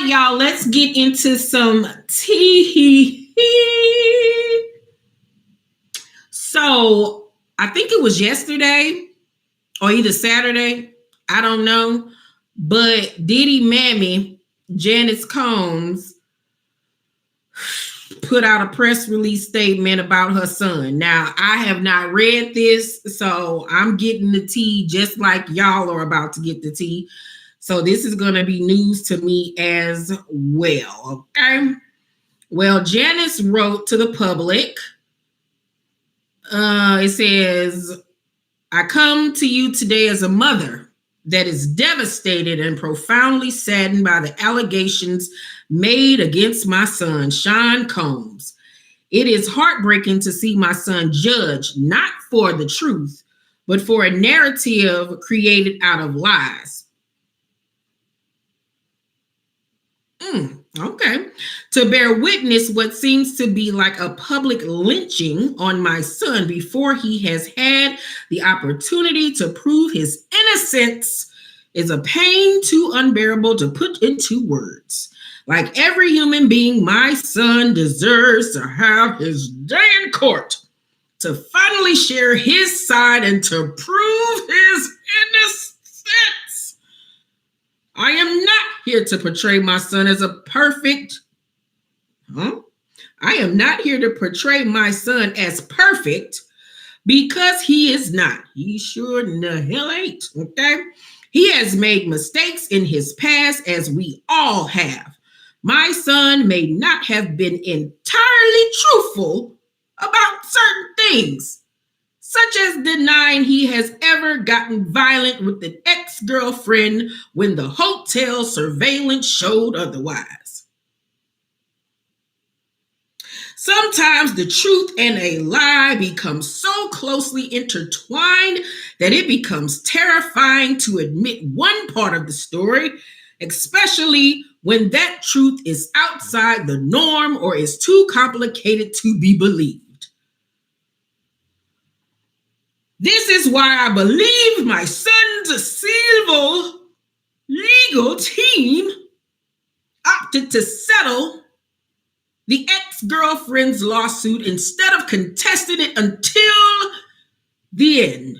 right, y'all, let's get into some tea. So, I think it was yesterday or either Saturday, I don't know, but Diddy Mammy, Janice Combs, put out a press release statement about her son. Now, I have not read this, so I'm getting the tea just like y'all are about to get the tea. So this is going to be news to me as well, okay? Well, Janice wrote to the public. It says, I come to you today as a mother that is devastated and profoundly saddened by the allegations made against my son, Sean Combs. It is heartbreaking to see my son judged not for the truth, but for a narrative created out of lies. Okay. To bear witness what seems to be like a public lynching on my son before he has had the opportunity to prove his innocence is a pain too unbearable to put into words. Like every human being, my son deserves to have his day in court, to finally share his side and to prove his innocence. I am not here to portray my son as a perfect. I am not here to portray my son as perfect because he is not. He sure in the hell ain't. Okay. He has made mistakes in his past, as we all have. My son may not have been entirely truthful about certain things, such as denying he has ever gotten violent with an ex-girlfriend when the hotel surveillance showed otherwise. Sometimes the truth and a lie become so closely intertwined that it becomes terrifying to admit one part of the story, especially when that truth is outside the norm or is too complicated to be believed. This is why I believe my son's civil legal team opted to settle the ex-girlfriend's lawsuit instead of contesting it until the end,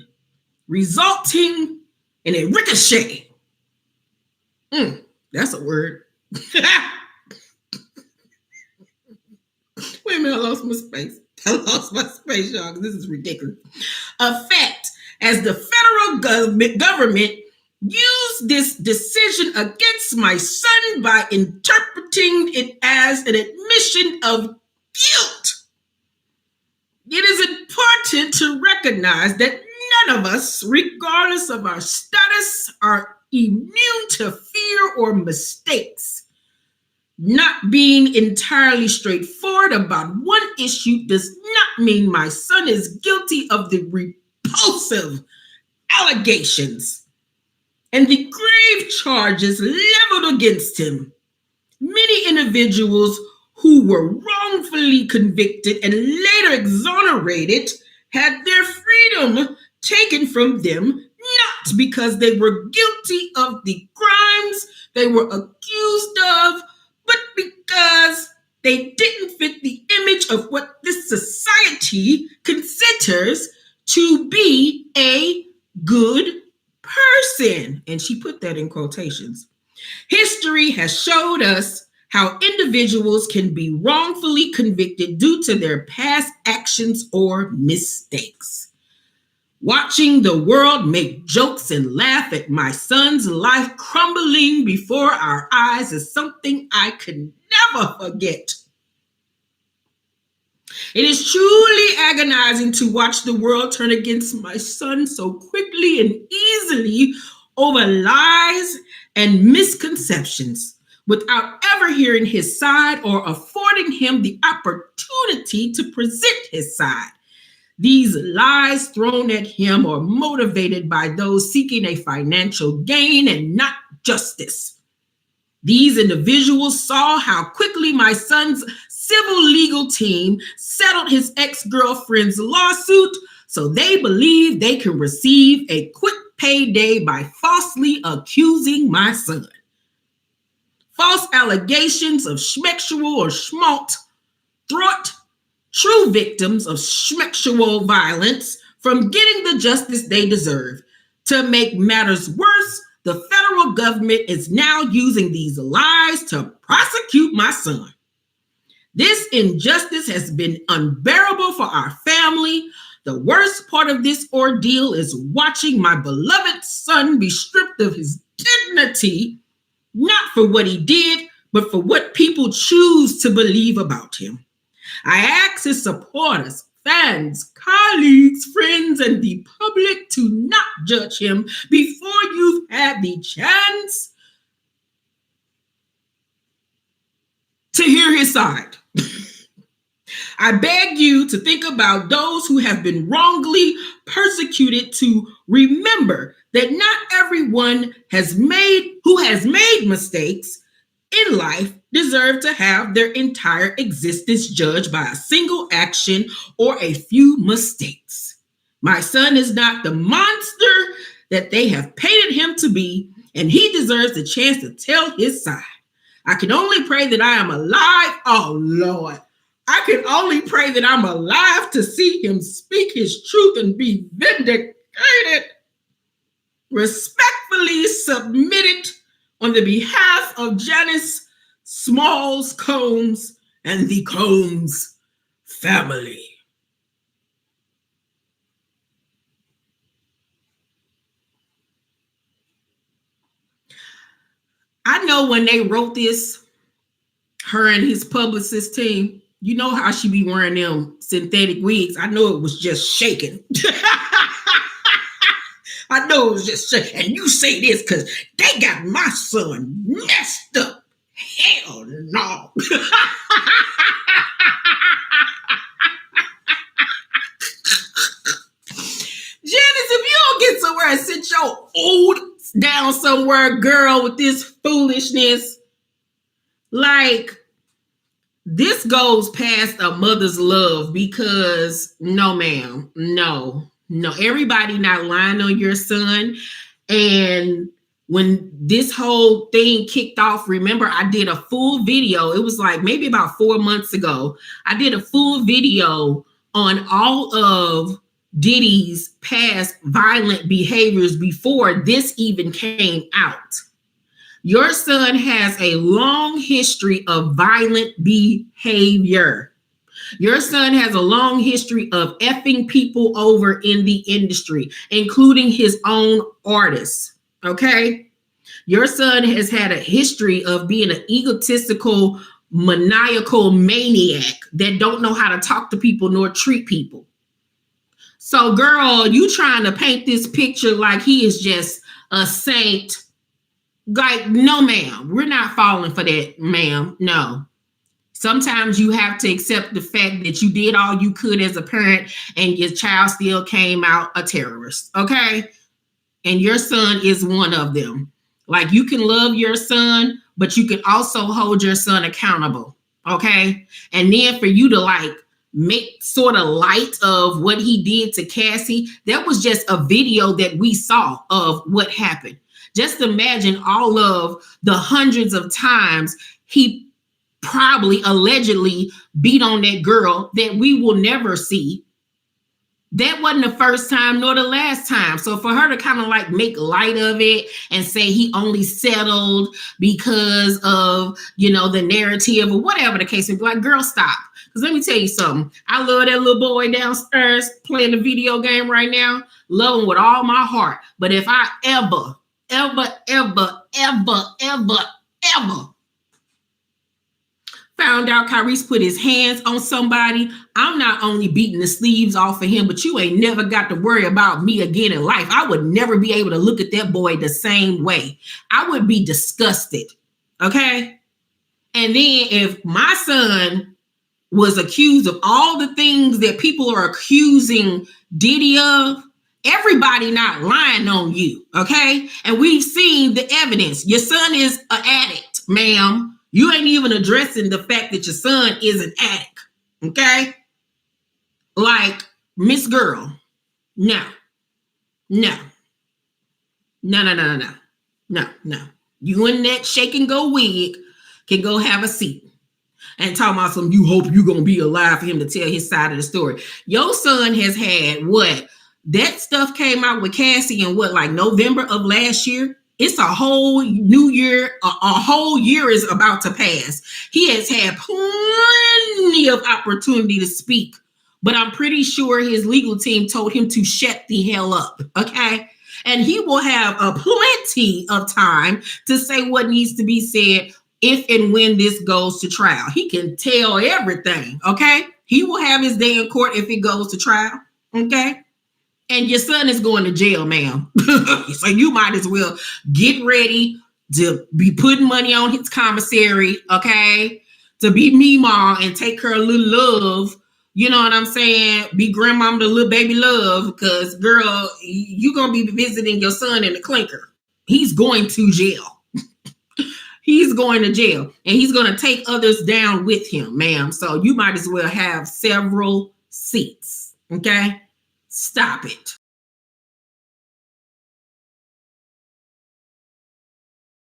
resulting in a ricochet. That's a word. Wait a minute, I lost my space. Y'all, because this is ridiculous. Effect as the federal government used this decision against my son by interpreting it as an admission of guilt. It is important to recognize that none of us, regardless of our status, are immune to fear or mistakes. Not being entirely straightforward about one issue does not mean my son is guilty of the repulsive allegations and the grave charges leveled against him. Many individuals who were wrongfully convicted and later exonerated had their freedom taken from them, not because they were guilty of the crimes they were accused of, but because they didn't fit the image of what this society considers to be a good person. And she put that in quotations. History has showed us how individuals can be wrongfully convicted due to their past actions or mistakes. Watching the world make jokes and laugh at my son's life crumbling before our eyes is something I could never forget. It is truly agonizing to watch the world turn against my son so quickly and easily over lies and misconceptions without ever hearing his side or affording him the opportunity to present his side. These lies thrown at him are motivated by those seeking a financial gain and not justice. These individuals saw how quickly my son's civil legal team settled his ex-girlfriend's lawsuit, so they believe they can receive a quick payday by falsely accusing my son. false allegations of schmexual or schmalt thwart true victims of sexual violence from getting the justice they deserve. To make matters worse, the federal government is now using these lies to prosecute my son. This injustice has been unbearable for our family. The worst part of this ordeal is watching my beloved son be stripped of his dignity, not for what he did, but for what people choose to believe about him. I ask his supporters, fans, colleagues, friends, and the public to not judge him before you've had the chance to hear his side. I beg you to think about those who have been wrongly persecuted, to remember that not everyone who has made mistakes in life deserve to have their entire existence judged by a single action or a few mistakes. My son is not the monster that they have painted him to be, and he deserves a chance to tell his side. I can only pray that I am alive. Oh, Lord. I can only pray that I'm alive to see him speak his truth and be vindicated. Respectfully submitted on the behalf of Janice, Smalls, Combs, and the Combs family. I know when they wrote this, her and his publicist team, you know how she be wearing them synthetic wigs. I know it was just shaking. I know it was just shaking. And you say this because they got my son messed up. Hell no. Janice, if you don't get somewhere and sit your old down somewhere, girl, with this foolishness, like, this goes past a mother's love, because no, ma'am, no. Everybody not lying on your son. And when this whole thing kicked off, remember, I did a full video. It was like maybe about 4 months ago. I did a full video on all of Diddy's past violent behaviors before this even came out. Your son has a long history of violent behavior. Your son has a long history of effing people over in the industry, including his own artists, okay? Your son has had a history of being an egotistical, maniacal maniac that don't know how to talk to people nor treat people. So, girl, you trying to paint this picture like he is just a saint. Like, no, ma'am, we're not falling for that, ma'am. No. Sometimes you have to accept the fact that you did all you could as a parent and your child still came out a terrorist, okay? And your son is one of them. Like, you can love your son, but you can also hold your son accountable, okay? And then for you to, like, make sort of light of what he did to Cassie, that was just a video that we saw of what happened. Just imagine all of the hundreds of times he probably allegedly beat on that girl that we will never see. That wasn't the first time nor the last time. So for her to kind of like make light of it and say he only settled because of, you know, the narrative or whatever the case may be, like, girl, stop. Because let me tell you something. I love that little boy downstairs playing the video game right now. Love him with all my heart. But if I ever found out Kyrese put his hands on somebody, I'm not only beating the sleeves off of him, but you ain't never got to worry about me again in life. I would never be able to look at that boy the same way. I would be disgusted, okay? And then if my son was accused of all the things that people are accusing Diddy of, everybody not lying on you, okay? And we've seen the evidence. Your son is an addict, ma'am. You ain't even addressing the fact that your son is an addict, okay? Like, Miss Girl, no. You in that shake and go wig can go have a seat and talk about some, you hope you're going to be alive for him to tell his side of the story. Your son has had what? That stuff came out with Cassie in what, like November of last year? It's a whole new year. A whole year is about to pass. He has had plenty of opportunity to speak, but I'm pretty sure his legal team told him to shut the hell up, okay? And he will have a plenty of time to say what needs to be said if and when this goes to trial. He can tell everything, okay? He will have his day in court if it goes to trial, okay? And your son is going to jail, ma'am. So you might as well get ready to be putting money on his commissary, okay? To be Mima and take her a little love. You know what I'm saying? Be grandmama to little baby love, because, girl, you're going to be visiting your son in the clinker. He's going to jail. He's going to jail. And he's going to take others down with him, ma'am. So you might as well have several seats, okay? Stop it.